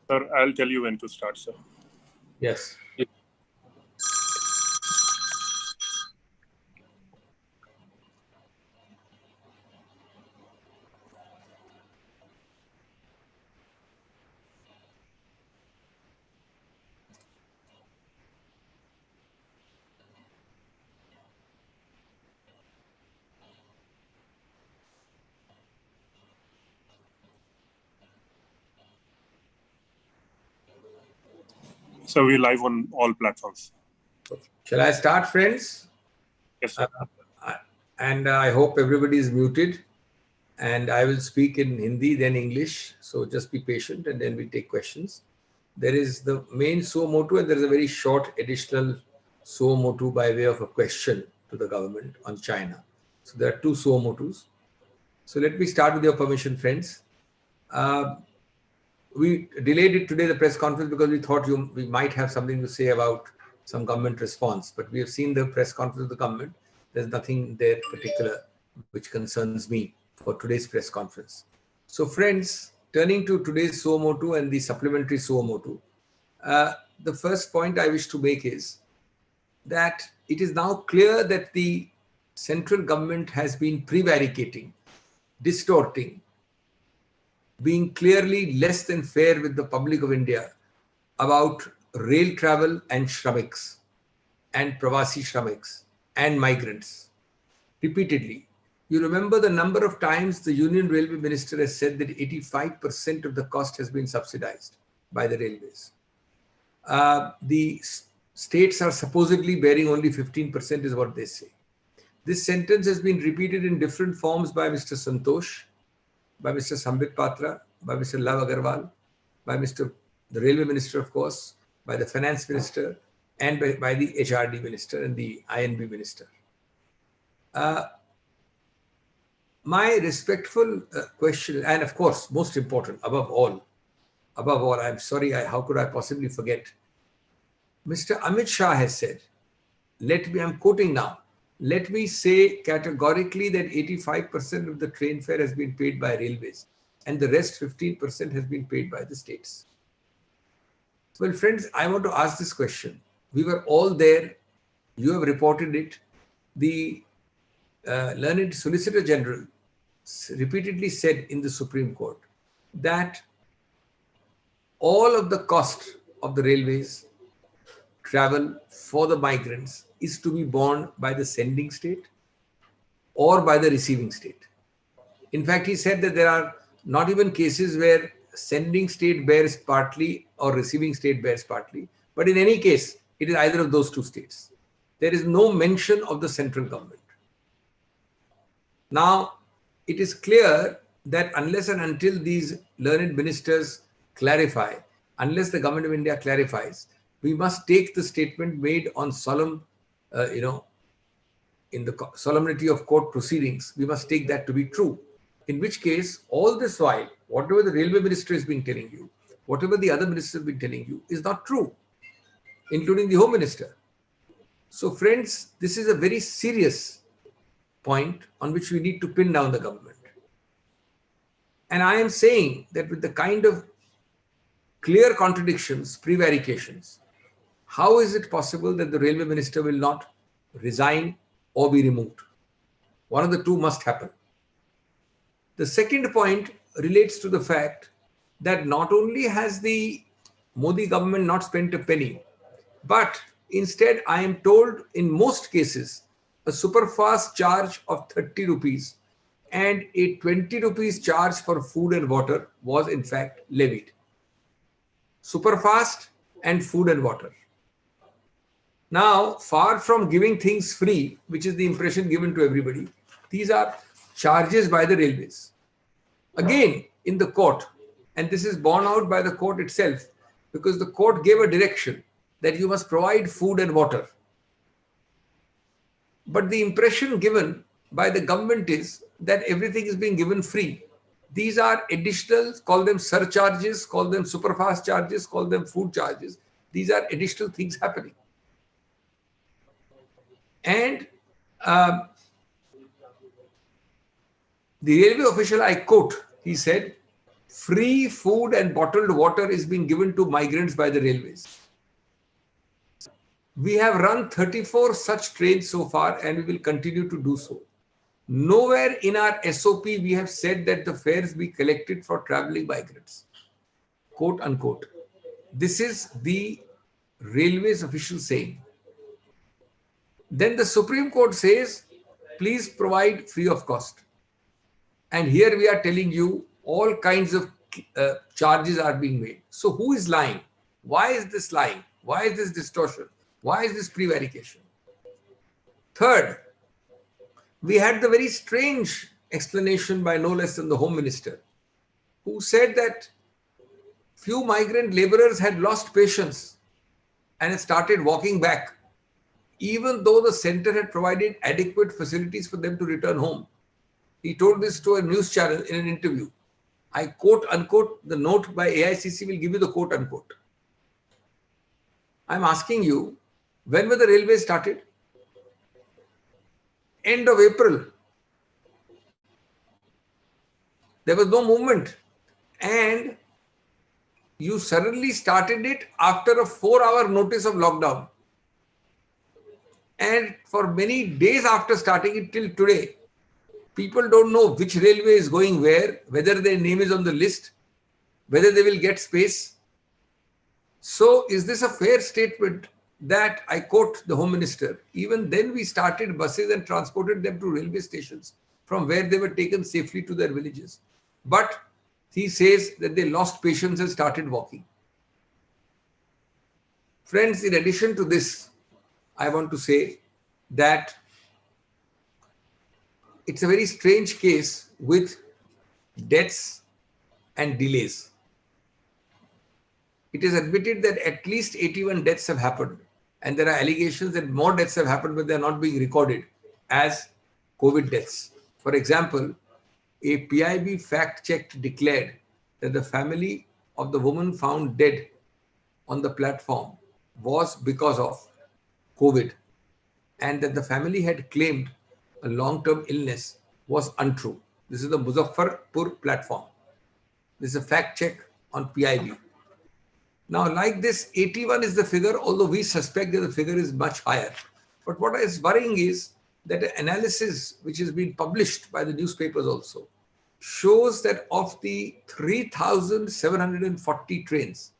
Sir, I'll tell you when to start, sir. Yes. So we're live on all platforms. Shall I start, friends? Yes, sir. And I hope everybody is muted. And I will speak in Hindi, then English. So just be patient and then we take questions. There is the main suo motu and there is a very short additional suo motu by way of a question to the government on China. So there are two suo motus. So let me start with your permission, friends. We delayed it today, the press conference, because we thought we might have something to say about some government response. But we have seen the press conference of the government. There's nothing there particular which concerns me for today's press conference. So friends, turning to today's suo motu and the supplementary suo motu, the first point I wish to make is that it is now clear that the central government has been prevaricating, distorting, being clearly less than fair with the public of India about rail travel and Shramiks and Pravasi Shramiks and migrants repeatedly. You remember the number of times the Union Railway Minister has said that 85% of the cost has been subsidized by the railways. The states are supposedly bearing only 15% is what they say. This sentence has been repeated in different forms by Mr. Santosh, by Mr. Sambit Patra, by Mr. Love Agarwal, by the Railway Minister, of course, by the Finance Minister, and by the HRD Minister and the INB Minister. My respectful question, and of course, most important, above all, I'm sorry, how could I possibly forget? Mr. Amit Shah has said, I'm quoting now, let me say categorically that 85% of the train fare has been paid by railways and the rest 15% has been paid by the states. Well, friends, I want to ask this question. We were all there. You have reported it. The learned Solicitor General repeatedly said in the Supreme Court that all of the cost of the railways travel for the migrants is to be borne by the sending state or by the receiving state. In fact, he said that there are not even cases where sending state bears partly or receiving state bears partly, but in any case, it is either of those two states. There is no mention of the central government. Now, it is clear that unless and until these learned ministers clarify, unless the government of India clarifies, we must take the statement made on solemn, in the solemnity of court proceedings, we must take that to be true. In which case, all this while, whatever the railway minister has been telling you, whatever the other ministers have been telling you is not true, including the home minister. So friends, this is a very serious point on which we need to pin down the government. And I am saying that with the kind of clear contradictions, prevarications, how is it possible that the railway minister will not resign or be removed? One of the two must happen. The second point relates to the fact that not only has the Modi government not spent a penny, but instead I am told in most cases a superfast charge of 30 rupees and a 20 rupees charge for food and water was in fact levied. Superfast and food and water. Now, far from giving things free, which is the impression given to everybody, these are charges by the railways. Again, in the court, and this is borne out by the court itself, because the court gave a direction that you must provide food and water. But the impression given by the government is that everything is being given free. These are additional, call them surcharges, call them superfast charges, call them food charges. These are additional things happening. And the railway official, I quote, he said, free food and bottled water is being given to migrants by the railways. We have run 34 such trains so far, and we will continue to do so. Nowhere in our SOP we have said that the fares be collected for traveling migrants, quote unquote. This is the railways official saying. Then the Supreme Court says, please provide free of cost. And here we are telling you all kinds of charges are being made. So who is lying? Why is this lying? Why is this distortion? Why is this prevarication? Third, we had the very strange explanation by no less than the Home Minister, who said that few migrant laborers had lost patience and had started walking back, even though the center had provided adequate facilities for them to return home. He told this to a news channel in an interview. I quote unquote, the note by AICC will give you the quote unquote. I'm asking you, when were the railways started? End of April. There was no movement. And you suddenly started it after a 4-hour notice of lockdown. And for many days after starting it till today, people don't know which railway is going where, whether their name is on the list, whether they will get space. So is this a fair statement that, I quote the Home Minister, even then we started buses and transported them to railway stations from where they were taken safely to their villages. But he says that they lost patience and started walking. Friends, in addition to this, I want to say that it's a very strange case with deaths and delays. It is admitted that at least 81 deaths have happened, and there are allegations that more deaths have happened, but they are not being recorded as COVID deaths. For example, a PIB fact-check declared that the family of the woman found dead on the platform was because of COVID, and that the family had claimed a long-term illness was untrue. This is the Muzaffarpur platform. This is a fact check on PIB. Now, like this, 81 is the figure, although we suspect that the figure is much higher. But what is worrying is that an analysis which has been published by the newspapers also shows that of the 3,740 trains,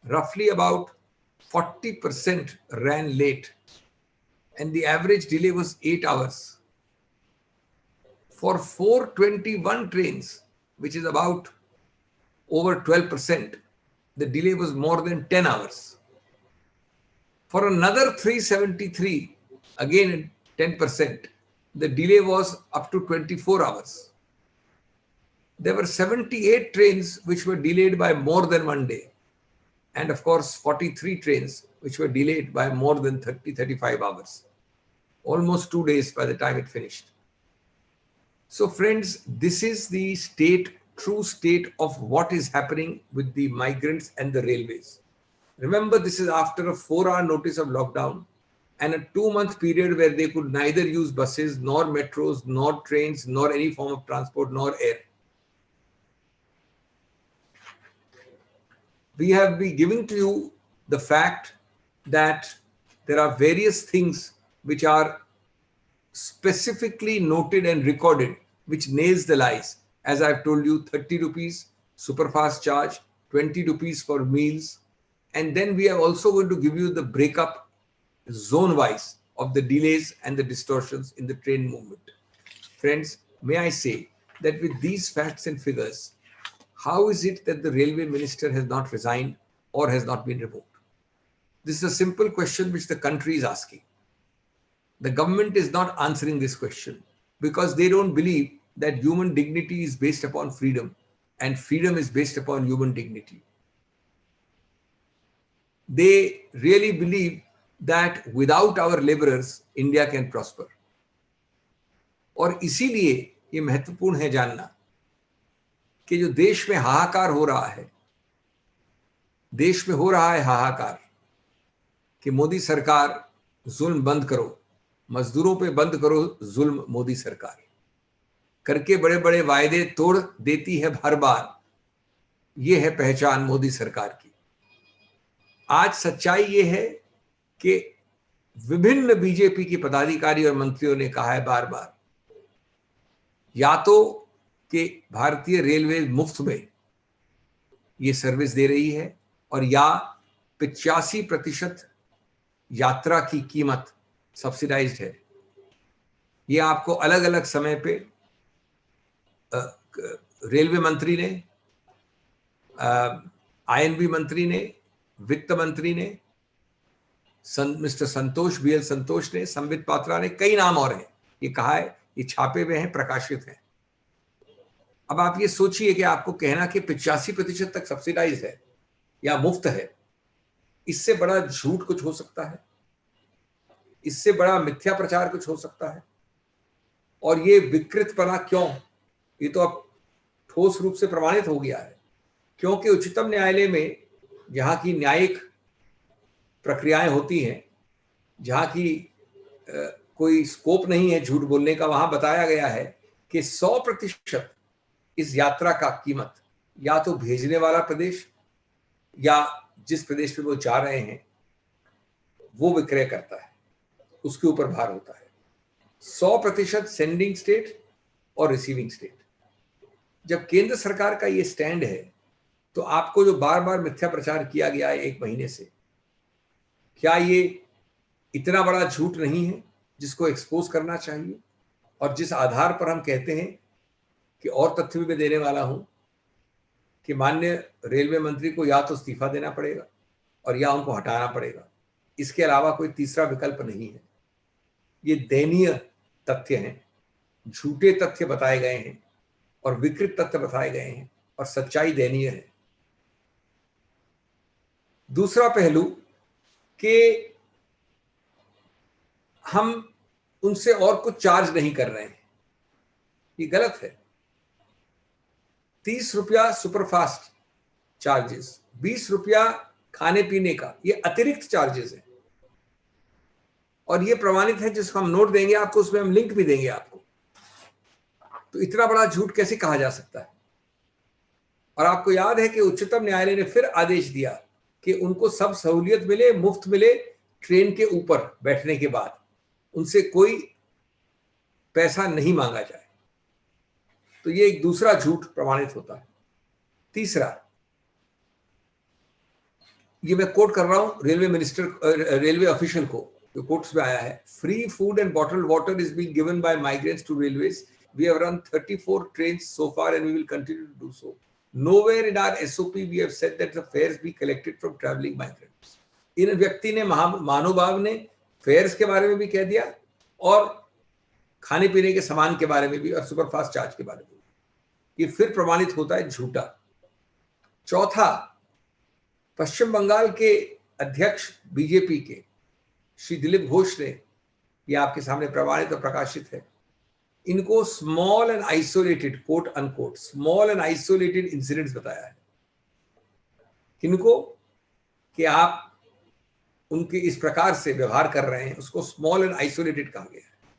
roughly about 40% ran late, and the average delay was 8 hours. For 421 trains, which is about over 12%, the delay was more than 10 hours. For another 373, again 10%, the delay was up to 24 hours. There were 78 trains which were delayed by more than 1 day. And of course, 43 trains which were delayed by more than 35 hours. Almost 2 days by the time it finished. So friends, this is the true state of what is happening with the migrants and the railways. Remember, this is after a 4-hour notice of lockdown and a 2-month period where they could neither use buses, nor metros, nor trains, nor any form of transport, nor air. We have been giving to you the fact that there are various things which are specifically noted and recorded, which nails the lies. As I've told you, 30 rupees superfast charge, 20 rupees for meals. And then we are also going to give you the breakup zone-wise of the delays and the distortions in the train movement. Friends, may I say that with these facts and figures, how is it that the railway minister has not resigned or has not been revoked? This is a simple question which the country is asking. The government is not answering this question because they don't believe that human dignity is based upon freedom and freedom is based upon human dignity. They really believe that without our laborers, India can prosper. और इसीलिए ये महत्वपूर्ण है जानना कि जो देश में हाहाकार हो रहा है, देश में हो रहा है हाहाकार कि मोदी सरकार जुल्म बंद करो, मजदूरों पे बंद करो जुल्म, मोदी सरकार करके बड़े बड़े वायदे तोड़ देती है हर बार, ये है पहचान मोदी सरकार की। आज सच्चाई ये है कि विभिन्न बीजेपी के पदाधिकारी और मंत्रियों ने कहा है बार बार, या तो कि भारतीय रेलवे मुफ्त में ये सर्विस दे रही है, और या 85% यात्रा की कीमत सब्सिडाइज्ड है। ये आपको अलग अलग समय पे रेलवे मंत्री ने, आईएनबी मंत्री ने, वित्त मंत्री ने, मिस्टर संतोष BL संतोष ने, संबित पात्रा ने, कई नाम और हैं, ये कहा है, ये छापे हुए हैं, प्रकाशित हैं। अब आप ये सोचिए कि आपको कहना कि 85% तक सब्सिडाइज है या मुफ्त है, इससे बड़ा झूठ कुछ हो सकता है? इससे बड़ा मिथ्या प्रचार कुछ हो सकता है? और ये विकृतपना क्यों? ये तो अब ठोस रूप से प्रमाणित हो गया है, क्योंकि उच्चतम न्यायालय में जहां की न्यायिक प्रक्रियाएं होती हैं, जहां की कोई स्कोप नहीं है झूठ बोलने का, वहां बताया गया है कि 100% इस यात्रा का कीमत या तो भेजने वाला प्रदेश या जिस प्रदेश पे वो जा रहे हैं वो विक्रय करता है, उसके ऊपर भार होता है। 100% सेंडिंग स्टेट और रिसीविंग स्टेट। जब केंद्र सरकार का ये स्टैंड है, तो आपको जो बार बार मिथ्या प्रचार किया गया है 1 महीने से, क्या ये इतना बड़ा झूठ नहीं है जिसको एक्सपोज करना चाहिए? और जिस आधार पर हम कहते हैं कि, और तथ्य भी मैं देने वाला हूं, कि माननीय रेलवे मंत्री को या तो इस्तीफा देना पड़ेगा और या उनको हटाना पड़ेगा, इसके अलावा कोई तीसरा विकल्प नहीं है। ये दयनीय तथ्य हैं, झूठे तथ्य बताए गए हैं और विकृत तथ्य बताए गए हैं, और सच्चाई दयनीय है। दूसरा पहलू कि हम उनसे और कुछ चार्ज नहीं कर रहे हैं, ये गलत है। 30 रुपया सुपरफास्ट चार्जेस, 20 रुपया खाने पीने का, ये अतिरिक्त चार्जेस हैं, और ये प्रमाणित है। जिसको हम नोट देंगे आपको, उसमें हम लिंक भी देंगे आपको। तो इतना बड़ा झूठ कैसे कहा जा सकता है? और आपको याद है कि उच्चतम न्यायालय ने फिर आदेश दिया कि उनको सब सहूलियत मिले, मुफ्त मिले, ट्रेन के ऊपर बैठने के बाद उनसे कोई पैसा नहीं मांगा जाए। तो ये एक दूसरा झूठ प्रमाणित होता है। तीसरा, ये मैं कोट कर रहा हूं रेलवे मिनिस्टर, रेलवे ऑफिशियल को, जो कोर्ट्स में आया है, free food and bottled water is being given by migrants to railways. We have run 34 trains so far and we will continue to do so. Nowhere in our SOP we have said that the fares be collected from traveling migrants. इन व्यक्ति ने, महानुभाव ने, fears के बारे में भी कह दिया और खाने पीने के सामान के बारे में भी और सुपरफास्ट चार्ज के बारे में भी। ये फिर प्रमाणित होता है झूठा। चौथा, पश्चिम बंगाल के अध्यक्ष बीजेपी के श्री दिलीप घोष ने, ये आपके सामने प्रमाणित और प्रकाशित है, इनको small and isolated, quote unquote, small and isolated incidents बताया है। किनको? कि आप उनके इस प्रकार से व्यवहार कर रहे हैं, उसको स्मॉल एंड आइसोलेटेड कहा गया है।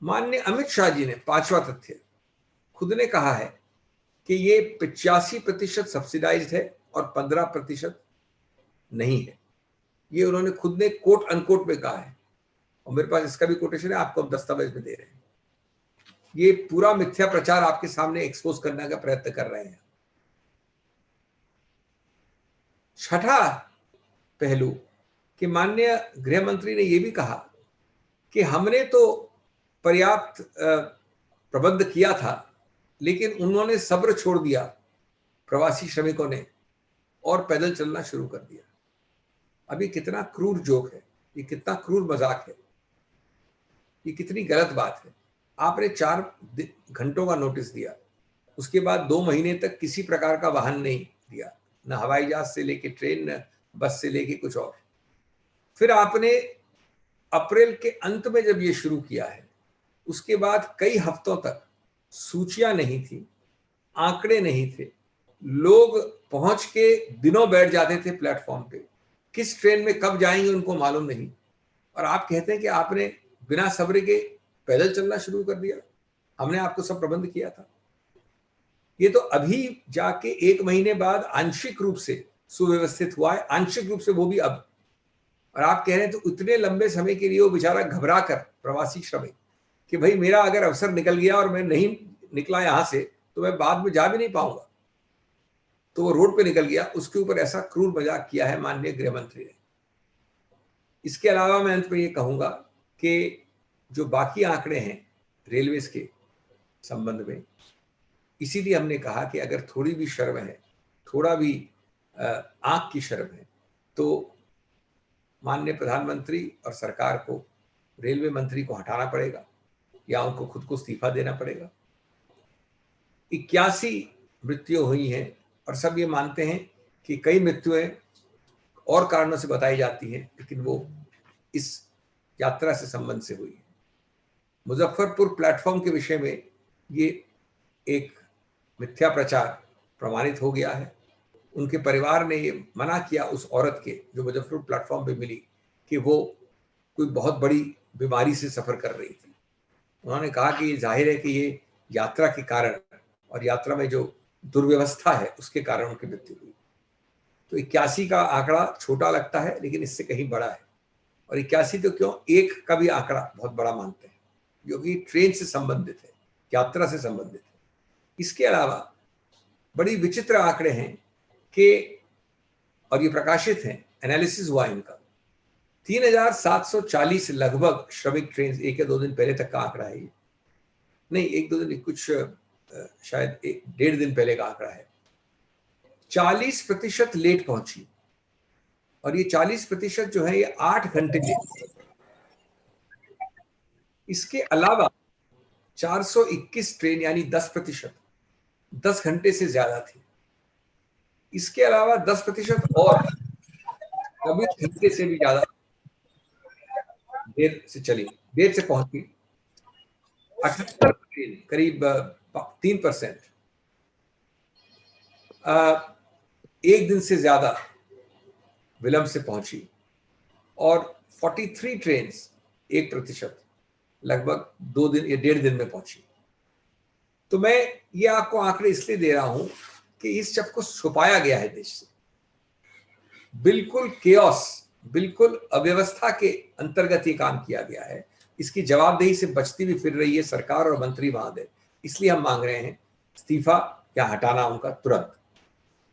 माननीय अमित शाह जी ने, पांचवा तथ्य, खुद ने कहा है कि ये 85% सब्सिडाइज्ड है और 15% नहीं है। ये उन्होंने खुद ने कोट अनकोट में कहा है, और मेरे पास इसका भी कोटेशन है, आपको हम दस्तावेज में दे रहे हैं। ये पूरा मिथ्या प्रचार आपके सामने एक्सपोज करने का प्रयत्न कर रहे हैं। छठा पहलू, कि माननीय गृह मंत्री ने यह भी कहा कि हमने तो पर्याप्त प्रबंध किया था, लेकिन उन्होंने सब्र छोड़ दिया प्रवासी श्रमिकों ने और पैदल चलना शुरू कर दिया। अब ये कितना क्रूर जोक है, ये कितना क्रूर मजाक है, ये कितनी गलत बात है। आपने 4 घंटों का नोटिस दिया, उसके बाद 2 महीने तक किसी प्रकार का वाहन नहीं दिया, न हवाई जहाज से लेके ट्रेन, न बस से लेके कुछ और। फिर आपने अप्रैल के अंत में जब ये शुरू किया है, उसके बाद कई हफ्तों तक सूचियां नहीं थी, आंकड़े नहीं थे, लोग पहुंच के दिनों बैठ जाते थे प्लेटफॉर्म पे, किस ट्रेन में कब जाएंगे उनको मालूम नहीं, और आप कहते हैं कि आपने बिना सब्र के पैदल चलना शुरू कर दिया, हमने आपको सब प्रबंध किया था। ये तो अभी जाके 1 महीने बाद आंशिक रूप से सुव्यवस्थित हुआ है, आंशिक रूप से वो भी अब। और आप कह रहे हैं तो इतने लंबे समय के लिए वो बेचारा घबरा कर, प्रवासी श्रमिक, कि भाई मेरा अगर अवसर निकल गया और मैं नहीं निकला यहां से तो मैं बाद में जा भी नहीं पाऊंगा, तो वो रोड पे निकल गया। उसके ऊपर ऐसा क्रूर मजाक किया है माननीय गृह मंत्री ने। इसके अलावा मैं अंत में ये कहूंगा कि जो बाकी आंकड़े हैं रेलवेज के संबंध में, इसीलिए हमने कहा कि अगर थोड़ी भी शर्म है, थोड़ा भी आंख की शर्म है, तो माननीय प्रधानमंत्री और सरकार को रेलवे मंत्री को हटाना पड़ेगा या उनको खुद को इस्तीफा देना पड़ेगा। 81 मृत्यु हुई हैं और सब ये मानते हैं कि कई मृत्युएं और कारणों से बताई जाती हैं, लेकिन वो इस यात्रा से संबंध से हुई है। मुजफ्फरपुर प्लेटफॉर्म के विषय में ये एक मिथ्या प्रचार प्रमाणित हो गया है। उनके परिवार ने ये मना किया उस औरत के जो मुजफ्फरपुर प्लेटफॉर्म पे मिली कि वो कोई बहुत बड़ी बीमारी से सफर कर रही थी। उन्होंने कहा कि ये जाहिर है कि ये यात्रा के कारण और यात्रा में जो दुर्व्यवस्था है उसके कारण उनकी मृत्यु हुई। तो 81 का आंकड़ा छोटा लगता है, लेकिन इससे कहीं बड़ा है। और 81 तो क्यों, 1 का भी आंकड़ा बहुत बड़ा मानते हैं, जो कि ट्रेन से संबंधित है, यात्रा से संबंधित है। इसके अलावा बड़ी विचित्र आंकड़े हैं कि, और ये प्रकाशित हैं, एनालिसिस हुआ इनका, 3740 लगभग श्रमिक ट्रेन, 1 या 2 दिन पहले तक का आंकड़ा है ये, नहीं 1-2 दिन, कुछ शायद 1-1.5 दिन पहले का आंकड़ा है, 40% लेट पहुंची। और ये 40% जो है ये 8 घंटे लेट। इसके अलावा 421 ट्रेन यानी 10% 10 घंटे से ज्यादा थी। इसके अलावा 10% और 24 घंटे से भी ज्यादा देर से चली, देर से पहुंची। 78 ट्रेन करीब 3% 1 दिन से ज्यादा विलंब से पहुंची। और 43 ट्रेन 1% लगभग 2 दिन या 1.5 दिन में पहुंची। तो मैं ये आपको आंकड़े इसलिए दे रहा हूं कि इस सब को छुपाया गया है देश से, बिल्कुल केओस, बिल्कुल अव्यवस्था के अंतर्गत ये काम किया गया है। इसकी जवाबदेही से बचती भी फिर रही है सरकार और मंत्री महोदय। इसलिए हम मांग रहे हैं इस्तीफा या हटाना उनका तुरंत।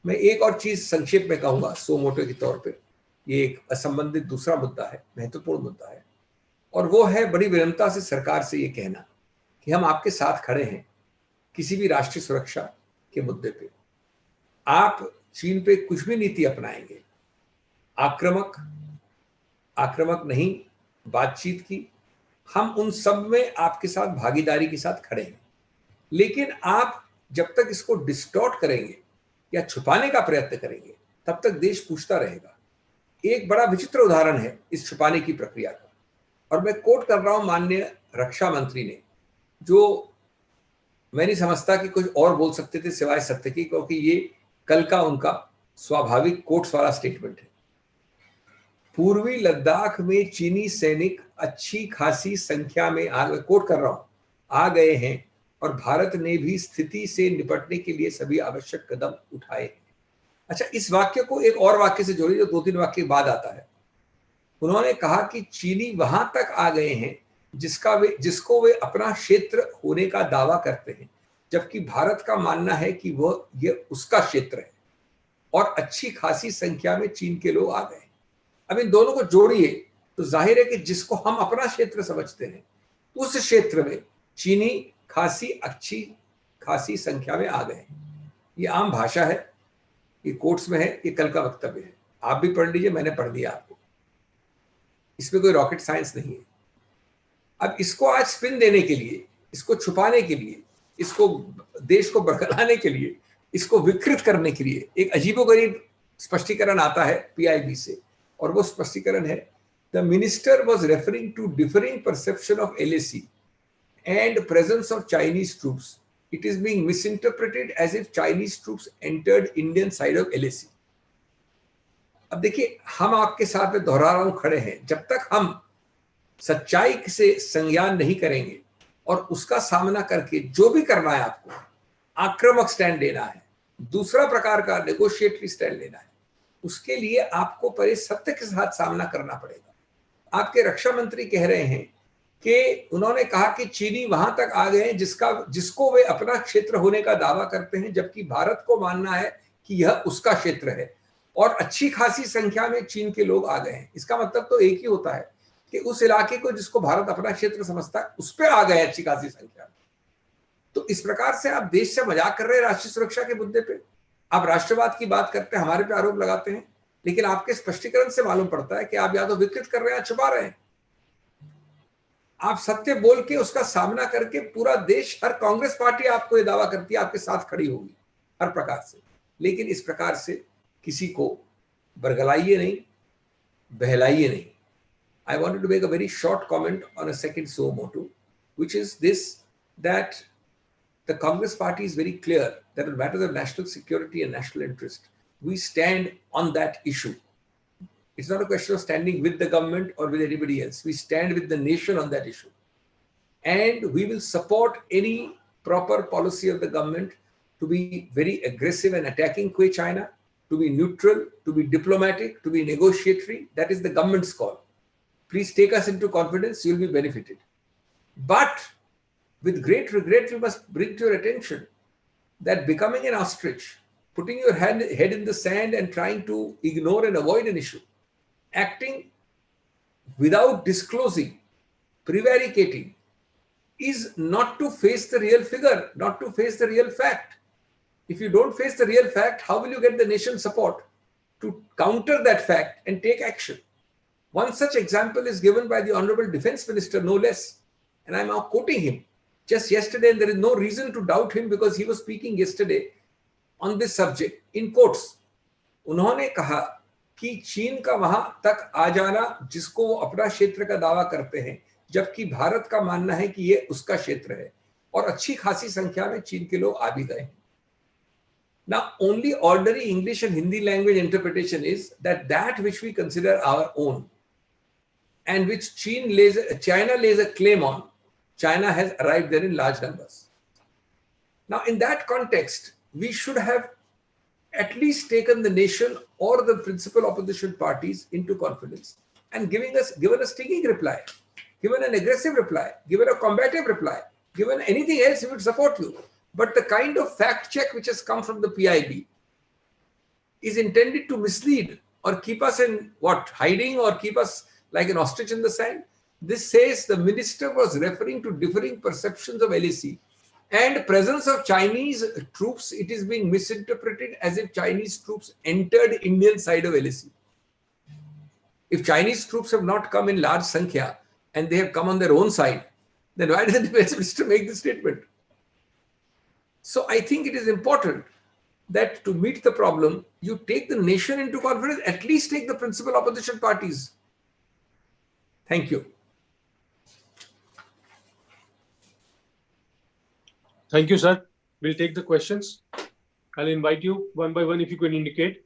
मैं एक और चीज संक्षेप में कहूंगा सो मोटो के तौर पे, ये एक असंबंधित दूसरा मुद्दा है, महत्वपूर्ण मुद्दा है, और वो है बड़ी विनम्रता से सरकार से ये कहना कि हम आपके साथ खड़े हैं किसी भी राष्ट्रीय सुरक्षा के मुद्दे पे। आप चीन पे कुछ भी नीति अपनाएंगे, आक्रामक नहीं, बातचीत की, हम उन सब में आपके साथ भागीदारी के साथ खड़े हैं। लेकिन आप जब तक इसको डिस्टॉर्ट करेंगे या छुपाने का प्रयत्न करेंगे, तब तक देश पूछता रहेगा। एक बड़ा विचित्र उदाहरण है इस छुपाने की प्रक्रिया का, और मैं कोट कर रहा हूं माननीय रक्षा मंत्री ने, जो मैं नहीं समझता कि कुछ और बोल सकते थे सिवाय सत्य की, क्योंकि ये कल का उनका स्वाभाविक कोट्स वाला स्टेटमेंट है। पूर्वी लद्दाख में चीनी सैनिक अच्छी खासी संख्या में कोट कर रहा हूं, आ गए हैं और भारत ने भी स्थिति से निपटने के लिए सभी आवश्यक कदम उठाए। अच्छा, इस वाक्य को एक और वाक्य से जोड़िए जो 2-3 वाक्य बाद आता है। उन्होंने कहा कि चीनी वहां तक आ गए हैं जिसको वे अपना क्षेत्र होने का दावा करते हैं, जबकि भारत का मानना है कि ये उसका क्षेत्र है, और अच्छी खासी संख्या में चीन के लोग आ गए। अब इन दोनों को जोड़िए तो जाहिर है कि जिसको हम अपना क्षेत्र समझते हैं, उस क्षेत्र में चीनी अच्छी खासी संख्या में आ गए। ये आम भाषा है, ये कोट्स में है, ये कल का वक्तव्य है, आप भी पढ़ लीजिए, मैंने पढ़ दिया आपको, इसमें कोई रॉकेट साइंस नहीं है। अब इसको आज स्पिन देने के लिए, इसको छुपाने के लिए, इसको देश को बरगलाने के लिए, इसको विकृत करने के लिए एक अजीबोगरीब स्पष्टीकरण आता है पीआईबी से, और वो स्पष्टीकरण है, the minister was referring to differing perception of LAC and presence of Chinese troops. It is being misinterpreted as if Chinese troops entered Indian side of LAC. अब देखिए, हम आपके साथ में दोहरा रहा हूं खड़े हैं। जब तक हम सच्चाई से संज्ञान नहीं करेंगे और उसका सामना करके जो भी करना है आपको, आक्रामक स्टैंड लेना है, दूसरा प्रकार का नेगोशिएटरी स्टैंड लेना है, उसके लिए आपको पहले सत्य के साथ सामना करना पड़ेगा। आपके रक्षा मंत्री कह रहे हैं कि उन्होंने कहा कि चीनी वहां तक आ गए हैं जिसको वे अपना क्षेत्र होने का दावा करते हैं, जबकि भारत को मानना है कि यह उसका क्षेत्र है, और अच्छी खासी संख्या में चीन के लोग आ गए हैं। इसका मतलब तो एक ही होता है कि उस इलाके को जिसको भारत अपना क्षेत्र समझता है उस पर आ गए अच्छी खासी संख्या में। तो इस प्रकार से आप देश से मजाक कर रहे हैं राष्ट्रीय सुरक्षा के मुद्दे पे। आप राष्ट्रवाद की बात करते हैं, हमारे पे आरोप लगाते हैं, लेकिन आपके स्पष्टीकरण से मालूम पड़ता है कि आप या तो विकृत कर रहे हैं या छुपा रहे हैं। आप सत्य बोल के उसका सामना करके पूरा देश, हर कांग्रेस पार्टी आपको ये दावा करती है आपके साथ खड़ी होगी हर प्रकार से, लेकिन इस प्रकार से किसी को बरगलाइए नहीं, बहलाइए नहीं। I wanted to make a very short comment on a second suo motu, which is this, that the Congress party is very clear that on matters of national security and national interest, we stand on that issue. It's not a question of standing with the government or with anybody else. We stand with the nation on that issue. And we will support any proper policy of the government to be very aggressive and attacking China, to be neutral, to be diplomatic, to be negotiatory. That is the government's call. Please take us into confidence, you'll be benefited. But with great regret, we must bring to your attention that becoming an ostrich, putting your head in the sand and trying to ignore and avoid an issue, acting without disclosing, prevaricating, is not to face the real figure, not to face the real fact. If you don't face the real fact, how will you get the nation's support to counter that fact and take action? One such example is given by the Honorable Defense Minister, no less. And I'm now quoting him just yesterday, and there is no reason to doubt him because he was speaking yesterday on this subject in quotes. उन्होंने कहा कि चीन का वहां तक आ जाना जिसको वो अपना क्षेत्र का दावा करते हैं, जबकि भारत का मानना है कि ये उसका क्षेत्र है, और अच्छी खासी संख्या में चीन के लोग आ भी गए हैं. Now, only ordinary English and Hindi language interpretation is that which we consider our own and which China lays a claim on, China has arrived there in large numbers. Now, in that context, we should have at least taken the nation or the principal opposition parties into confidence and given a stinging reply, given an aggressive reply, given a combative reply, given anything else, we would support you. But the kind of fact check which has come from the PIB is intended to mislead or keep us in hiding, or keep us like an ostrich in the sand. This says the minister was referring to differing perceptions of LAC and presence of Chinese troops. It is being misinterpreted as if Chinese troops entered Indian side of LAC. If Chinese troops have not come in large sankhya and they have come on their own side, then why did the defense minister make this statement? So I think it is important that to meet the problem, you take the nation into confidence, at least take the principal opposition parties. Thank you. Thank you, sir. We'll take the questions. I'll invite you one by one if you can indicate.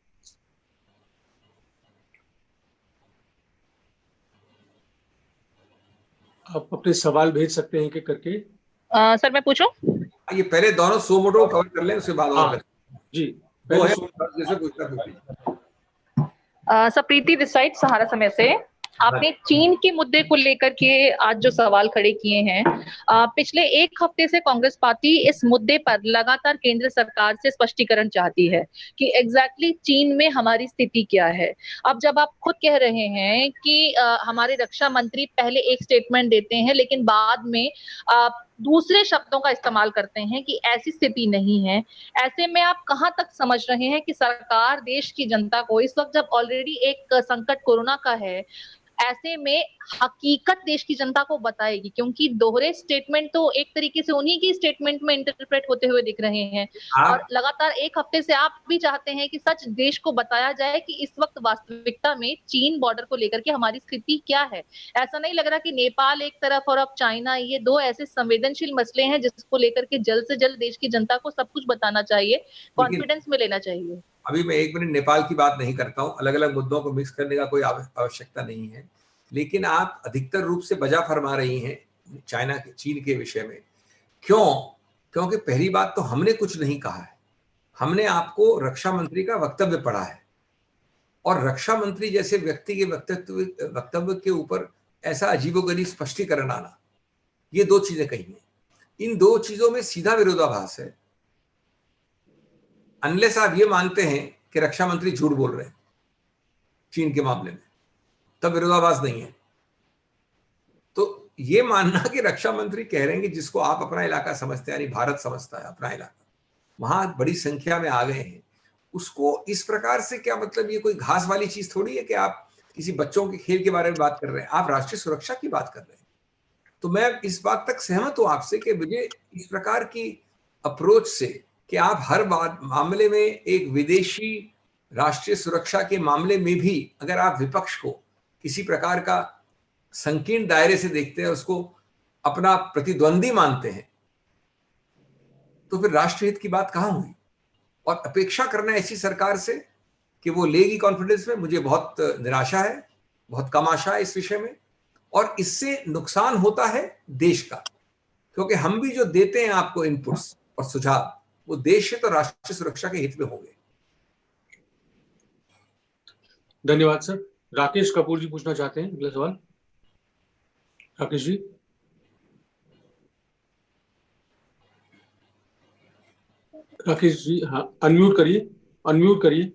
आप अपने सवाल भेज सकते हैं एक करके. Sir मैं पूछूं? ये पहले दोनों सो मोटो कवर कर लें, उसके बाद और जी पहले जैसे पूछता. सर प्रीति दिस साइड सहारा समय से. आपने चीन के मुद्दे को लेकर के आज जो सवाल खड़े किए हैं, पिछले एक हफ्ते से कांग्रेस पार्टी इस मुद्दे पर लगातार केंद्र सरकार से स्पष्टीकरण चाहती है कि एग्जैक्टली चीन में हमारी स्थिति क्या है. अब जब आप खुद कह रहे हैं कि हमारे रक्षा मंत्री पहले एक स्टेटमेंट देते हैं लेकिन बाद में दूसरे शब्दों का इस्तेमाल करते हैं कि ऐसी स्थिति नहीं है, ऐसे में आप कहां तक समझ रहे हैं कि सरकार देश की जनता को इस वक्त जब ऑलरेडी एक संकट कोरोना का है, ऐसे में हकीकत देश की जनता को बताएगी? क्योंकि दोहरे स्टेटमेंट तो एक तरीके से उन्हीं की स्टेटमेंट में इंटरप्रेट होते हुए दिख रहे हैं, और लगातार एक हफ्ते से आप भी चाहते हैं कि सच देश को बताया जाए कि इस वक्त वास्तविकता में चीन बॉर्डर को लेकर के हमारी स्थिति क्या है. ऐसा नहीं लग रहा कि नेपाल एक तरफ और अब चाइना, ये दो ऐसे संवेदनशील मसले हैं जिसको लेकर के जल्द से जल्द देश की जनता को सब कुछ बताना चाहिए, कॉन्फिडेंस में लेना चाहिए? अभी मैं एक मिनट नेपाल की बात नहीं करता हूँ, अलग अलग मुद्दों को मिक्स करने का कोई आवश्यकता नहीं है, लेकिन आप अधिकतर रूप से बजा फरमा रही हैं चीन के विषय में. क्यों? क्योंकि पहली बात तो हमने कुछ नहीं कहा है, हमने आपको रक्षा मंत्री का वक्तव्य पढ़ा है, और रक्षा मंत्री जैसे व्यक्ति के वक्तव्य के ऊपर ऐसा अजीबोगरीब स्पष्टीकरण आना, ये दो चीजें कही हैं। इन दो चीजों में सीधा विरोधाभास है। अनलेस आप ये मानते हैं कि रक्षा मंत्री झूठ बोल रहे हैं चीन के मामले में, तब विरोधाभास नहीं है। तो ये मानना कि रक्षा मंत्री कह रहे हैं कि जिसको आप अपना इलाका समझते हैं, यानी भारत समझता है अपना इलाका, वहां बड़ी संख्या में आ गए हैं, उसको इस प्रकार से क्या मतलब, ये कोई घास वाली चीज थोड़ी है कि आप किसी बच्चों के खेल के बारे में बात कर रहे हैं, आप राष्ट्रीय सुरक्षा की बात कर रहे हैं। तो मैं इस बात तक सहमत हूं आपसे कि मुझे इस प्रकार की अप्रोच से कि आप हर बात मामले में एक विदेशी राष्ट्रीय सुरक्षा के मामले में भी अगर आप विपक्ष को किसी प्रकार का संकीर्ण दायरे से देखते हैं, उसको अपना प्रतिद्वंदी मानते हैं, तो फिर राष्ट्रहित की बात कहां हुई? और अपेक्षा करना ऐसी सरकार से कि वो लेगी कॉन्फिडेंस में, मुझे बहुत निराशा है, बहुत कम आशा है इस विषय में। और इससे नुकसान होता है देश का, क्योंकि हम भी जो देते हैं आपको इनपुट्स और सुझाव, वो देश हित और राष्ट्रीय सुरक्षा के हित में होंगे। धन्यवाद सर। राकेश कपूर जी पूछना चाहते हैं अगला सवाल। राकेश जी। राकेश जी, हाँ, अनम्यूट करिए, अनम्यूट करिए।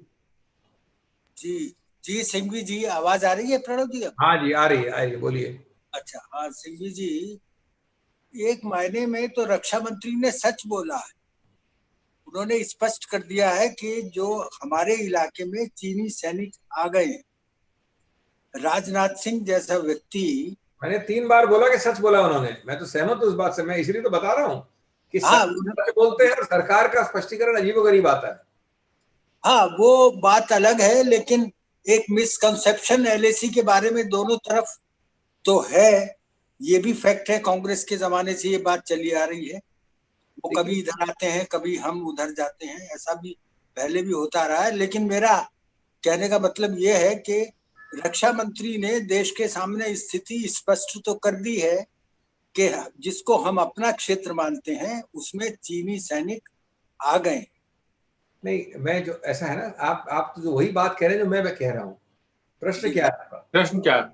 जी सिंघवी जी, आवाज आ रही है प्रणव जी? हाँ जी, आ रही है, बोलिए। अच्छा, हाँ सिंघवी जी, एक मायने में तो रक्षा मंत्री ने सच बोला है। उन्होंने स्पष्ट कर दिया है कि जो हमारे इलाके में चीनी सैनिक आ गए, राजनाथ सिंह जैसा व्यक्ति। मैंने 3 बार बोला कि सच बोला उन्होंने, मैं तो सहमत हूं इस बात से, मैं इसलिए तो बता रहा हूं कि हाँ, सच बोलते हैं और सरकार का स्पष्टीकरण अजीबोगरीब आता है। हाँ, वो बात अलग है, लेकिन एक मिसकंसेप्शन एलएसी के बारे में दोनों तरफ तो है, ये भी फैक्ट है। कांग्रेस के जमाने से ये बात चली आ रही है, वो कभी इधर आते हैं, कभी हम उधर जाते हैं, ऐसा भी पहले भी होता रहा है। लेकिन मेरा कहने का मतलब ये है कि रक्षा मंत्री ने देश के सामने स्थिति स्पष्ट तो कर दी है कि जिसको हम अपना क्षेत्र मानते हैं उसमें चीनी सैनिक आ गए। नहीं, मैं जो ऐसा है ना, आप तो जो वही बात कह रहे हैं जो मैं कह रहा हूं। प्रश्न क्या है आपका? प्रश्न क्या है?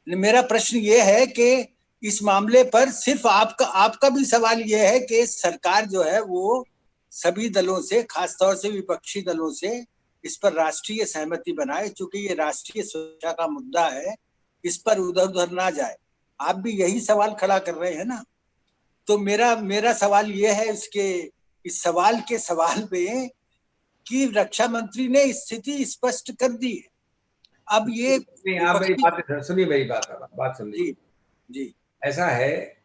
मेरा प्रश्न ये है कि इस मामले पर सिर्फ आपका भी सवाल ये है कि सरकार जो है वो सभी दलों से, खासतौर से विपक्षी दलों से, इस पर राष्ट्रीय सहमति बनाए, क्योंकि ये राष्ट्रीय सुरक्षा का मुद्दा है, इस पर उधर उधर ना जाए। आप भी यही सवाल खड़ा कर रहे हैं ना? तो मेरा सवाल ये है इस सवाल के सवाल पे कि रक्षा मंत्री ने स्थिति स्पष्ट कर दी है। अब ये आप मेरी बात सुनिए, मेरी बात सुन लीजिए। जी, ऐसा है,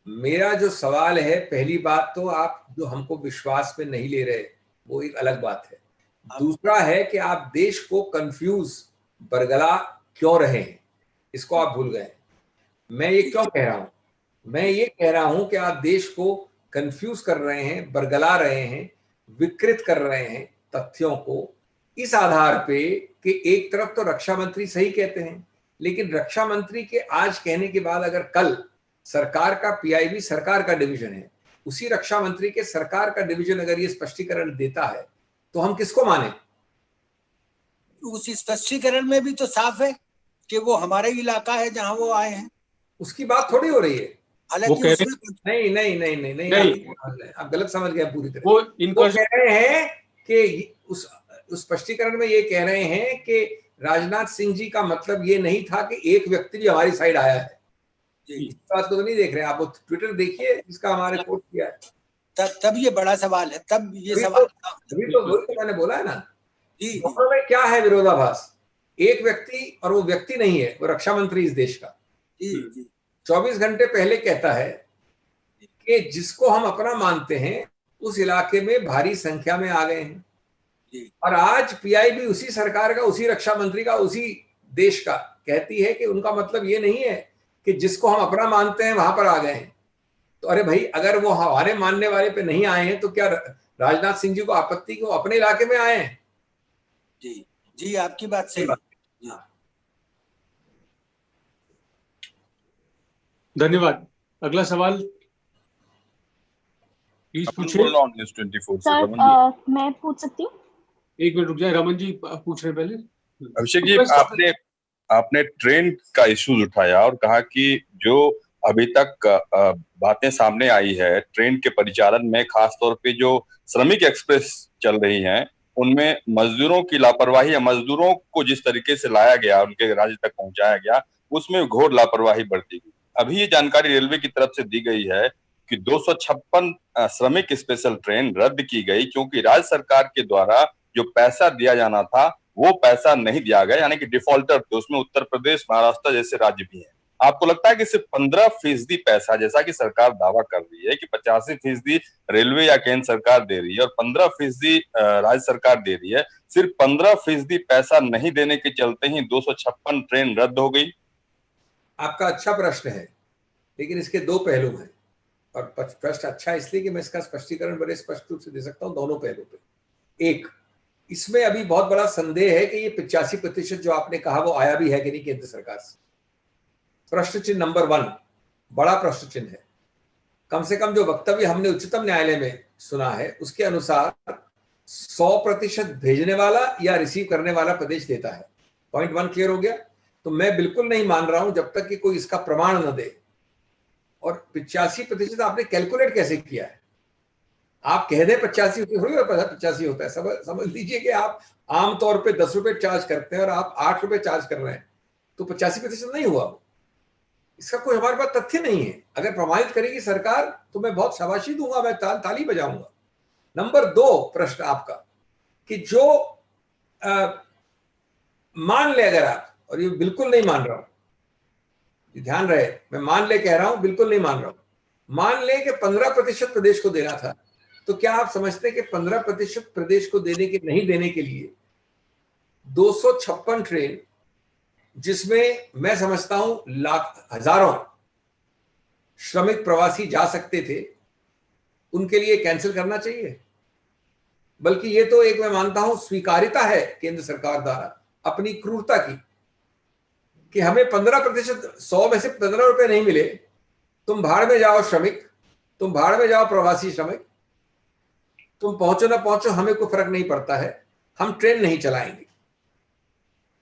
मेरा जो सवाल है, पहली बात तो आप जो हमको विश्वास में नहीं ले रहे, वो एक अलग बात है। दूसरा है कि आप देश को कंफ्यूज, बरगला क्यों रहे हैं, इसको आप भूल गए। मैं ये क्यों कह रहा हूं? मैं ये कह रहा हूं कि आप देश को कंफ्यूज कर रहे हैं, बरगला रहे हैं, विकृत कर रहे हैं तथ्यों को, इस आधार पे कि एक तरफ तो रक्षा मंत्री सही कहते हैं, लेकिन रक्षा मंत्री के आज कहने के बाद अगर कल सरकार का पीआईबी सरकार का डिवीजन है, उसी रक्षा मंत्री के सरकार का डिवीजन अगर ये स्पष्टीकरण देता है, तो हम किसको माने? उस स्पष्टीकरण में भी तो साफ है कि वो हमारा इलाका है जहां वो आए हैं। उसकी बात थोड़ी हो रही है। हालांकि नहीं, आप गलत समझ गए पूरी तरह। वो कह रहे हैं कि उस स्पष्टीकरण में ये कह रहे हैं कि राजनाथ सिंह जी का मतलब ये नहीं था कि एक व्यक्ति भी हमारी साइड आया है। इस बात को तो नहीं देख रहे हैं आप, वो ट्विटर देखिए जिसका हमारे कोट किया है। तब ये बड़ा सवाल है, तब ये सवाल तो मैंने बोला है ना, दोनों में क्या है विरोधाभास? एक व्यक्ति, और वो व्यक्ति नहीं है, वो रक्षा मंत्री इस देश का 24 घंटे पहले कहता है कि जिसको हम अपना मानते हैं उस इलाके में भारी संख्या में आ गए हैं, और आज पीआईबी उसी सरकार का, उसी रक्षा मंत्री का, उसी देश का कहती है कि उनका मतलब ये नहीं है कि जिसको हम अपना मानते हैं वहां पर आ गए हैं। तो अरे भाई, अगर वो हमारे मानने वाले पे नहीं आए हैं तो क्या राजनाथ सिंह जी को आपत्ति क्यों अपने इलाके में आए हैं? जी, आपकी बात सही है। धन्यवाद। अगला सवाल प्लीज अपन पूछिए। बोलना on News 24 से, सर रमन जी। मैं पूछ सकती हूँ? एक मिनट रुक जाए, रमन जी पूछ रहे हैं पहले। अभिषेक जी, आपने ट्रेन का इश्यूज उठाया और कहा कि जो अभी तक बातें सामने आई है ट्रेन के परिचालन में, खासतौर पे जो श्रमिक एक्सप्रेस चल रही हैं उनमें मजदूरों की लापरवाही या मजदूरों को जिस तरीके से लाया गया, उनके राज्य तक पहुंचाया गया, उसमें घोर लापरवाही बरती गई। अभी ये जानकारी रेलवे की तरफ से दी गई है कि 256 श्रमिक स्पेशल ट्रेन रद्द की गई क्योंकि राज्य सरकार के द्वारा जो पैसा दिया जाना था वो पैसा नहीं दिया गया, यानी कि डिफॉल्टर थे उसमें उत्तर प्रदेश, महाराष्ट्र जैसे राज्य भी हैं। आपको लगता है कि सिर्फ 15% पैसा, जैसा कि सरकार दावा कर रही है कि 85% रेलवे या केंद्र सरकार दे रही है और 15% राज्य सरकार दे रही है, सिर्फ 15% पैसा नहीं देने के चलते ही 256 ट्रेन रद्द हो गई? आपका अच्छा प्रश्न है, लेकिन इसके दो पहलू हैं और प्रश्न अच्छा इसलिए कि मैं इसका स्पष्टीकरण बड़े स्पष्ट रूप से दे सकता हूं दोनों पहलू पे। एक, इसमें अभी बहुत बड़ा संदेह है कि ये 85% जो आपने कहा वो आया भी है कि नहीं केंद्र सरकार से। प्रश्न चिन्ह नंबर 1 बड़ा प्रश्न चिन्ह है। कम से कम जो वक्तव्य हमने उच्चतम न्यायालय में सुना है उसके अनुसार 100% भेजने वाला या रिसीव करने वाला प्रदेश देता है। पॉइंट 1 क्लियर हो गया। तो मैं बिल्कुल नहीं मान रहा हूं जब तक कि कोई इसका प्रमाण न दे। और 85% आपने कैलकुलेट कैसे किया है? आप कह दें 85 थोड़ी 85 होता है। समझ लीजिए कि आप आमतौर पे 10 रुपए चार्ज करते हैं और आप 8 रुपए चार्ज कर रहे हैं, तो 85% नहीं हुआ। इसका कोई हमारे पास तथ्य नहीं है। अगर प्रमाणित करेगी सरकार तो मैं बहुत शाबाशी दूंगा, मैं ताली बजाऊंगा। नंबर 2 प्रश्न आपका कि जो मान ले, अगर आप, और ये बिल्कुल नहीं मान रहा हूं, ध्यान रहे, मैं मान ले कह रहा हूं, बिल्कुल नहीं मान रहा हूं। मान ले कि 15% प्रदेश को देना था, तो क्या आप समझते हैं कि 15% प्रदेश को नहीं देने के लिए 256 ट्रेन, जिसमें मैं समझता हूं हजारों श्रमिक प्रवासी जा सकते थे, उनके लिए कैंसिल करना चाहिए? बल्कि ये तो एक, मैं मानता हूं, स्वीकार्यता है केंद्र सरकार द्वारा अपनी क्रूरता की कि हमें 15%, 100 में से 15 रुपए नहीं मिले, तुम भाड़ में जाओ श्रमिक, तुम भाड़ में जाओ प्रवासी श्रमिक, तुम पहुंचो ना पहुंचो हमें कोई फर्क नहीं पड़ता है, हम ट्रेन नहीं चलाएंगे।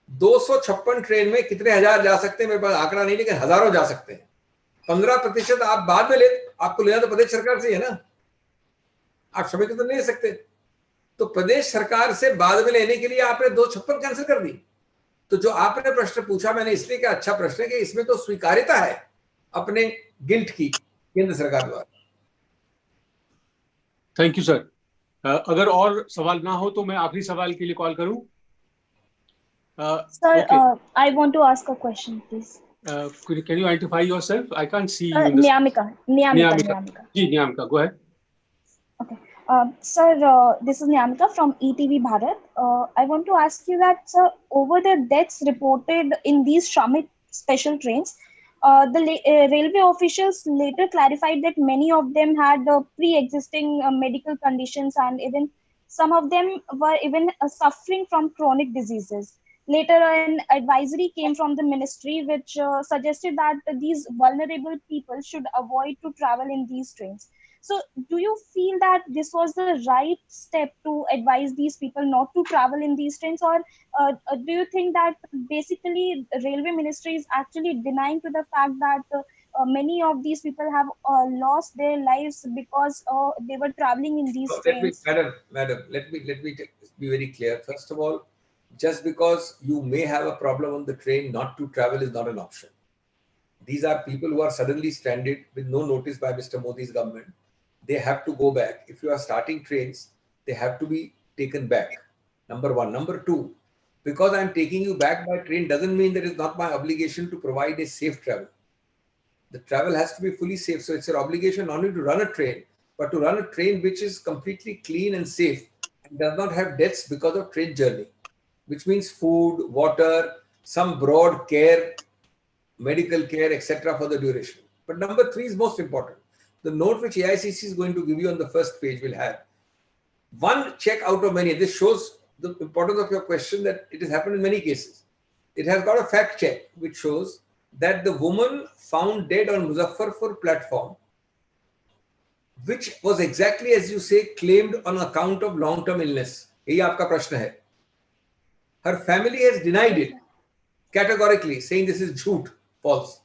256 ट्रेन में कितने हजार जा सकते हैं मेरे पास आंकड़ा नहीं, लेकिन हजारों जा सकते हैं। 15% आप बाद में ले, आपको लेना तो प्रदेश सरकार से है ना, आप श्रमिक तो नहीं ले सकते। तो प्रदेश सरकार से बाद में लेने के लिए आपने 256 कैंसिल कर दी। तो जो आपने प्रश्न पूछा, मैंने इसलिए कि अच्छा प्रश्न है कि इसमें तो स्वीकार्यता है अपने गिल्ट की केंद्र सरकार द्वारा। Thank you sir. अगर और सवाल ना हो तो मैं आखिरी सवाल के लिए कॉल करूं। Sir, I want to ask a question, please. Can you identify yourself? I can't see you. Niyamika. जी, Niyamika, go ahead. Okay. Sir, this is Niyamika from ETV Bharat. I want to ask you that, sir, over the deaths reported in these Shramik special trains, the railway officials later clarified that many of them had pre-existing medical conditions, and even some of them were even suffering from chronic diseases. Later, an advisory came from the ministry which suggested that these vulnerable people should avoid to travel in these trains. So do you feel that this was the right step to advise these people not to travel in these trains, or do you think that basically railway ministry is actually denying to the fact that many of these people have lost their lives because they were traveling in these trains? Madam, let me be very clear. First of all, just because you may have a problem on the train, not to travel is not an option. These are people who are suddenly stranded with no notice by Mr. Modi's government. They have to go back. If you are starting trains, they have to be taken back. Number one. Number two, because I'm taking you back by train doesn't mean that it's not my obligation to provide a safe travel. The travel has to be fully safe. So it's your obligation not only to run a train, but to run a train which is completely clean and safe and does not have deaths because of train journey, which means food, water, some broad care, medical care, etc. for the duration. But number 3 is most important. The note which AICC is going to give you on the first page will have one check out of many. This shows the importance of your question, that it has happened in many cases. It has got a fact check which shows that the woman found dead on Muzaffarpur platform which was exactly as you say claimed on account of long term illness. यही आपका प्रश्न है. Her family has denied it categorically, saying this is झूठ, false.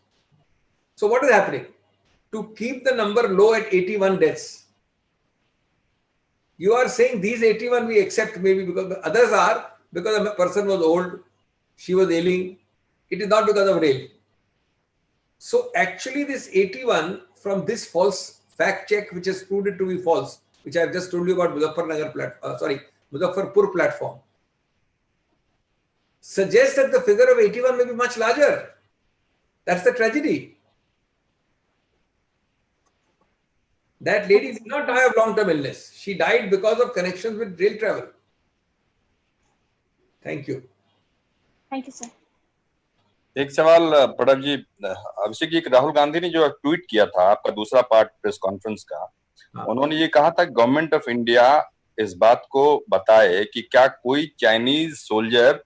So what is happening? To keep the number low at 81 deaths, you are saying these 81 we accept maybe because the others are because a person was old, she was ailing. It is not because of rain. So actually this 81 from this false fact check which has proved it to be false, which I have just told you about Muzaffarpur platform, suggests that the figure of 81 may be much larger. That's the tragedy. That lady did not die of long-term illness. She died because of connections with rail travel. Thank you. Thank you, sir. एक सवाल प्रणब जी, अभिषेक जी, राहुल गांधी ने जो tweet किया था आपका दूसरा part press conference का, उन्होंने ये कहा था गवर्नमेंट ऑफ इंडिया इस बात को बताए कि क्या कोई चाइनीज सोल्जर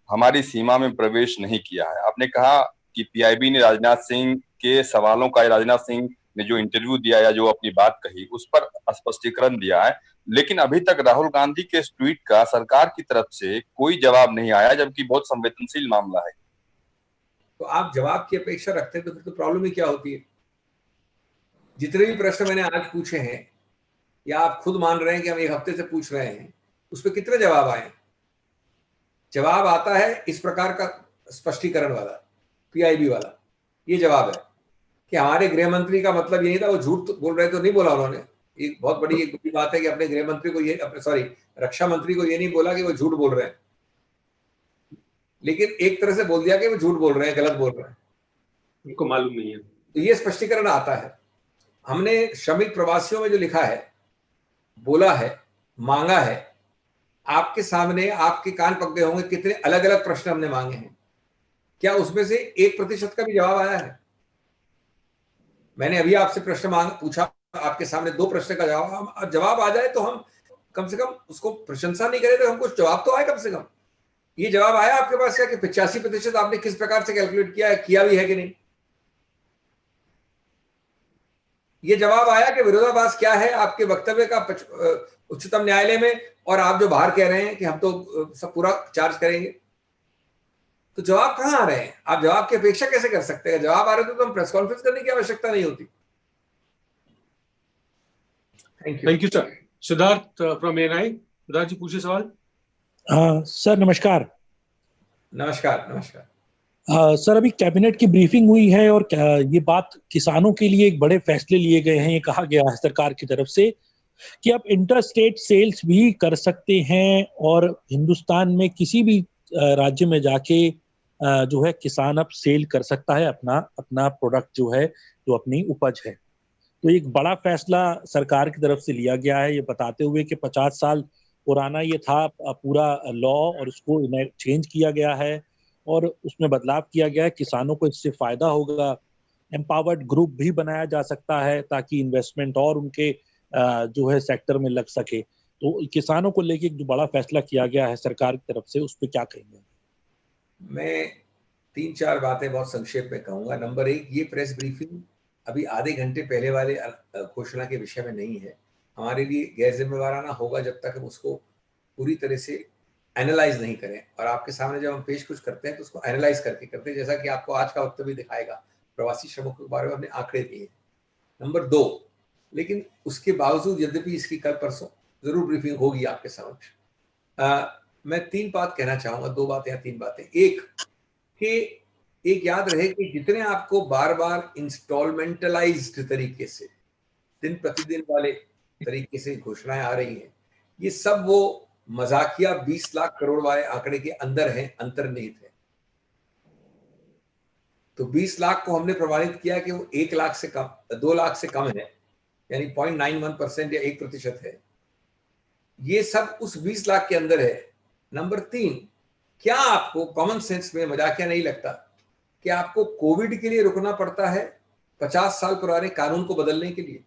हमारी सीमा में प्रवेश नहीं किया है. आपने कहा कि पीआईबी ने राजनाथ सिंह के सवालों का, राजनाथ सिंह ने जो इंटरव्यू दिया या जो अपनी बात कही उस पर स्पष्टीकरण दिया है, लेकिन अभी तक राहुल गांधी के इस ट्वीट का सरकार की तरफ से कोई जवाब नहीं आया, जबकि बहुत संवेदनशील मामला है. तो आप जवाब की अपेक्षा रखते हैं तो फिर तो प्रॉब्लम ही क्या होती है? जितने भी प्रश्न मैंने आज पूछे हैं या आप खुद मान रहे हैं कि हम एक हफ्ते से पूछ रहे हैं, उस पर कितने जवाब आए? जवाब आता है इस प्रकार का स्पष्टीकरण वाला, पीआईबी वाला. ये जवाब है कि हमारे गृह मंत्री का मतलब ये नहीं था, वो झूठ बोल रहे तो नहीं बोला उन्होंने. एक बहुत बड़ी बात है कि अपने गृह मंत्री को ये, रक्षा मंत्री को ये नहीं बोला कि वो झूठ बोल रहे हैं, लेकिन एक तरह से बोल दिया कि वो झूठ बोल रहे हैं, गलत बोल रहे हैं, उनको मालूम नहीं है. तो ये स्पष्टीकरण आता है. हमने श्रमिक प्रवासियों में जो लिखा है, बोला है, मांगा है, आपके सामने, आपके कान पक गए होंगे कितने अलग अलग प्रश्न हमने मांगे हैं. क्या उसमें से 1% का भी जवाब आया है? मैंने अभी आपसे प्रश्न पूछा, आपके सामने 2 प्रश्न का जवाब आ जाए तो हम कम से कम उसको प्रशंसा नहीं करें तो हमको जवाब तो आए कम से कम. ये जवाब आया आपके पास क्या कि 85% आपने किस प्रकार से कैलकुलेट किया है, किया भी है कि नहीं? ये जवाब आया कि विरोधाभास क्या है आपके वक्तव्य का उच्चतम न्यायालय में, और आप जो बाहर कह रहे हैं कि हम तो सब पूरा चार्ज करेंगे? तो जवाब कहां आ रहे हैं? आप जवाब की अपेक्षा कैसे कर सकते हैं? जवाब आ रहे तो हम प्रेस कॉन्फ्रेंस करने की आवश्यकता नहीं होती. Thank you sir. Siddharth from ANI. Siddharth ji पूछिए सवाल. सर नमस्कार. नमस्कार. सर अभी कैबिनेट की ब्रीफिंग हुई है और ये बात किसानों के लिए एक बड़े फैसले लिए गए हैं. ये कहा गया है सरकार की तरफ से कि आप इंटर स्टेट सेल्स भी कर सकते हैं और हिंदुस्तान में किसी भी राज्य में जाके जो है किसान अब सेल कर सकता है अपना प्रोडक्ट जो है, जो अपनी उपज है. तो एक बड़ा फैसला सरकार की तरफ से लिया गया है, ये बताते हुए कि 50 साल पुराना ये था पूरा लॉ और उसको चेंज किया गया है और उसमें बदलाव किया गया है. किसानों को इससे फायदा होगा. एम्पावर्ड ग्रुप भी बनाया जा सकता है ताकि इन्वेस्टमेंट और उनके जो है सेक्टर में लग सके. तो किसानों को लेके एक जो बड़ा फैसला किया गया है सरकार की तरफ से, उस पर क्या कहेंगे? मैं 3-4 बातें बहुत संक्षेप में कहूंगा. नंबर 1, ये प्रेस ब्रीफिंग अभी आधे घंटे पहले वाले घोषणा के विषय में नहीं है. हमारे लिए गैर जिम्मेवाराना होगा जब तक हम उसको पूरी तरह से एनालाइज नहीं करें, और आपके सामने जब हम पेश कुछ करते हैं तो उसको एनालाइज करके करते हैं, जैसा कि आपको आज का वक्तव्य दिखाएगा. प्रवासी श्रमिकों के बारे में हमने आंकड़े दिए. नंबर 2, लेकिन उसके बावजूद यद्यपि इसकी कल परसों जरूर ब्रीफिंग होगी आपके समक्ष. मैं 3 बात कहना चाहूंगा, 2 बातें या 3 बातें. एक याद रहे कि जितने आपको बार बार इंस्टॉलमेंटलाइज्ड तरीके से, दिन प्रतिदिन वाले तरीके से घोषणाएं आ रही हैं, ये सब वो मजाकिया 20 लाख करोड़ वाले आंकड़े के अंदर हैं, अंतर्निहित है. तो 20 लाख को हमने प्रमाणित किया कि वो 1 लाख से कम, 2 लाख से कम है, यानी 0.91% या 1% है. ये सब उस 20 लाख के अंदर है. नंबर 3, क्या आपको कॉमन सेंस में मजाकिया नहीं लगता कि आपको कोविड के लिए रुकना पड़ता है 50 साल पुराने कानून को बदलने के लिए?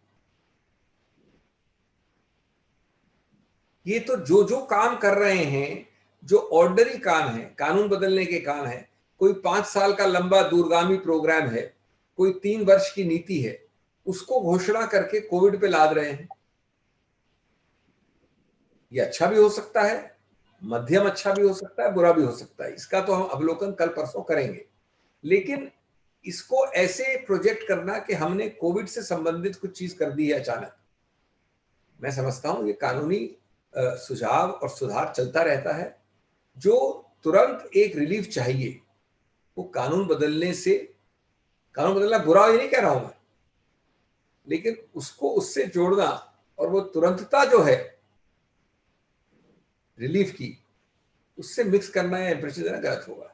ये तो जो काम कर रहे हैं, जो ऑर्डनरी काम है, कानून बदलने के काम है, कोई 5 साल का लंबा दूरगामी प्रोग्राम है, कोई 3 वर्ष की नीति है, उसको घोषणा करके कोविड पे लाद रहे हैं। ये अच्छा भी हो सकता है, मध्यम अच्छा भी हो सकता है, बुरा भी हो सकता है, इसका तो हम अवलोकन कल परसों करेंगे। लेकिन इसको ऐसे प्रोजेक्ट करना कि हमने कोविड से संबंधित कुछ चीज कर दी है अचानक, मैं समझता हूं ये कानूनी सुझाव और सुधार चलता रहता है। जो तुरंत एक रिलीफ चाहिए वो कानून बदलने से, कानून बदलना बुरा ये नहीं कह रहा हूं मैं, लेकिन उसको उससे जोड़ना और वो तुरंतता जो है रिलीफ की, उससे मिक्स करना या इंप्रेशन देना गलत होगा।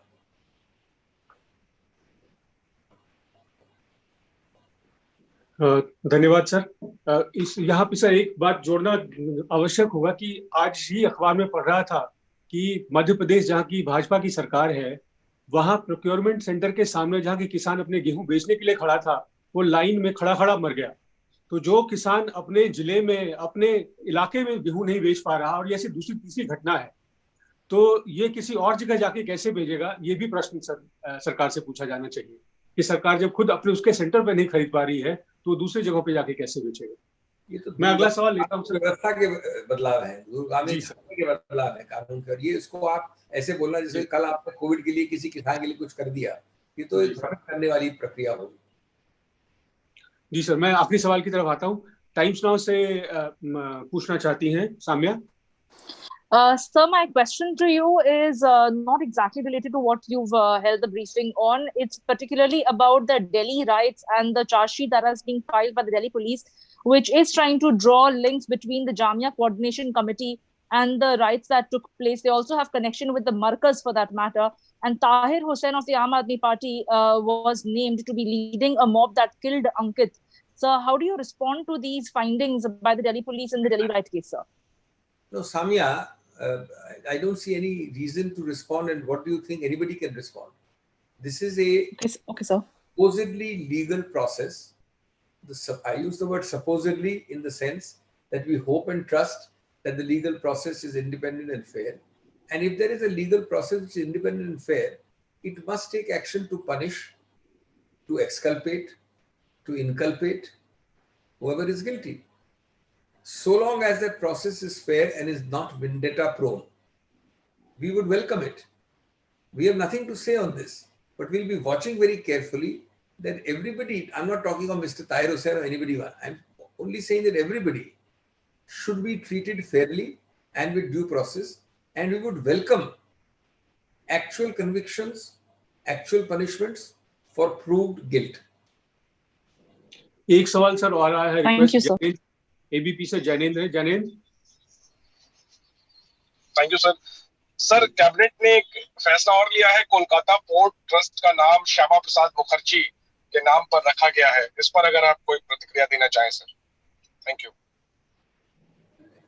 धन्यवाद सर। इस यहाँ पे सर एक बात जोड़ना आवश्यक होगा कि आज ही अखबार में पढ़ रहा था कि मध्य प्रदेश जहाँ की भाजपा की सरकार है, वहाँ प्रोक्योरमेंट सेंटर के सामने जहाँ की किसान अपने गेहूं बेचने के लिए खड़ा था, वो लाइन में खड़ा खड़ा मर गया। तो जो किसान अपने जिले में, अपने इलाके में गेहूं नहीं बेच पा रहा, और ये ऐसी दूसरी तीसरी घटना है, तो ये किसी और जगह जाके कैसे भेजेगा, ये भी प्रश्न सरकार से पूछा जाना चाहिए कि सरकार जब खुद अपने उसके सेंटर पे नहीं खरीद पा रही है तो दूसरी जगहों पे जाके कैसे बेचेगा। ये तो मैं अगला सवाल लेता हूँ। व्यवस्था के बदलाव है, दूरगामी के बदलाव है कानून का। ये इसको आप ऐसे बोलना जैसे कल आपने कोविड के लिए किसी किसान के लिए कुछ कर दिया, ये तो एक भ्रमित करने वाली प्रक्रिया होगी। जी सर, मैं आखिरी सवाल की तरफ आता हूँ। टाइम्स नाउ से पूछना चाहती हैं Samya. Sir, my question to you is not exactly related to what you've held the briefing on. It's particularly about the Delhi riots and the charge sheet that has been filed by the Delhi police, which is trying to draw links between the Jamia Coordination Committee and the riots that took place. They also have connection with the Markaz for that matter. And Tahir Hussain of the Aam Aadmi Party was named to be leading a mob that killed Ankit. So how do you respond to these findings by the Delhi police in the Delhi riot case, sir? No, Samya, I don't see any reason to respond. And what do you think anybody can respond? This is a okay, sir. supposedly legal process. I use the word supposedly in the sense that we hope and trust that the legal process is independent and fair. And if there is a legal process which is independent and fair, it must take action to punish, to exculpate, to inculpate whoever is guilty. So long as that process is fair and is not vendetta prone, we would welcome it. We have nothing to say on this, but we'll be watching very carefully that everybody, I'm not talking of Mr. Tahir Hussain or anybody, I'm only saying that everybody should be treated fairly and with due process, and we would welcome actual convictions, actual punishments for proved guilt. एक सवाल sir और आया है। Thank you, sir. ABP से Jainendra. Thank you sir. Sir, cabinet ने एक फैसला और लिया है, कोलकाता पोर्ट ट्रस्ट का नाम श्यामा प्रसाद मुखर्जी के नाम पर रखा गया है। इस पर अगर आप कोई प्रतिक्रिया देना चाहें सर। Thank you.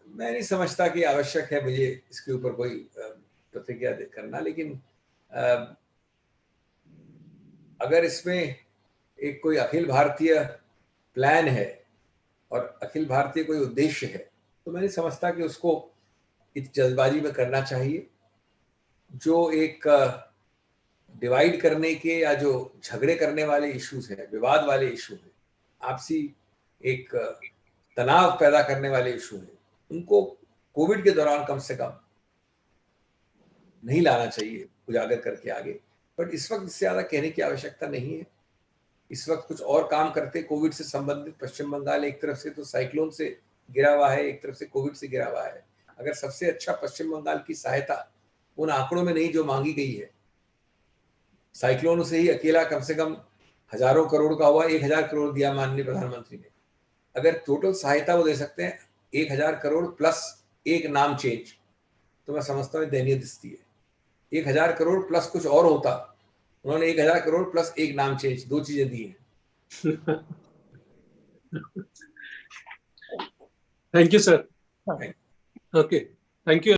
मैं नहीं समझता कि आवश्यक है मुझे इसके ऊपर कोई प्रतिक्रिया करना, लेकिन अगर इसमें एक कोई अखिल भारतीय प्लान है और अखिल भारतीय कोई उद्देश्य है, तो मैं नहीं समझता कि उसको इस जल्दबाजी में करना चाहिए। जो एक डिवाइड करने के या जो झगड़े करने वाले इश्यूज हैं, विवाद वाले इशू हैं, आपसी एक तनाव पैदा करने वाले इशू हैं, उनको कोविड के दौरान कम से कम नहीं लाना चाहिए उजागर करके आगे। बट इस वक्त इससे ज्यादा कहने की आवश्यकता नहीं है। इस वक्त कुछ और काम करते कोविड से संबंधित। पश्चिम बंगाल एक तरफ से तो साइक्लोन से गिरा हुआ है, एक तरफ से कोविड से गिरा हुआ है। अगर सबसे अच्छा पश्चिम बंगाल की सहायता उन आंकड़ों में नहीं जो मांगी गई है, साइक्लोन से ही अकेला कम से कम हजारों करोड़ का हुआ, 1000 करोड़ दिया माननीय प्रधानमंत्री ने। अगर टोटल सहायता वो दे सकते हैं 1000 करोड़ प्लस एक नाम चेंज, तो मैं समझता हूँ दयनीय दिखती है। 1000 करोड़ प्लस कुछ और होता, उन्होंने 1000 करोड़ प्लस एक नाम चेंज, दो चीजें दी हैं। Thank you sir. Okay, thank you.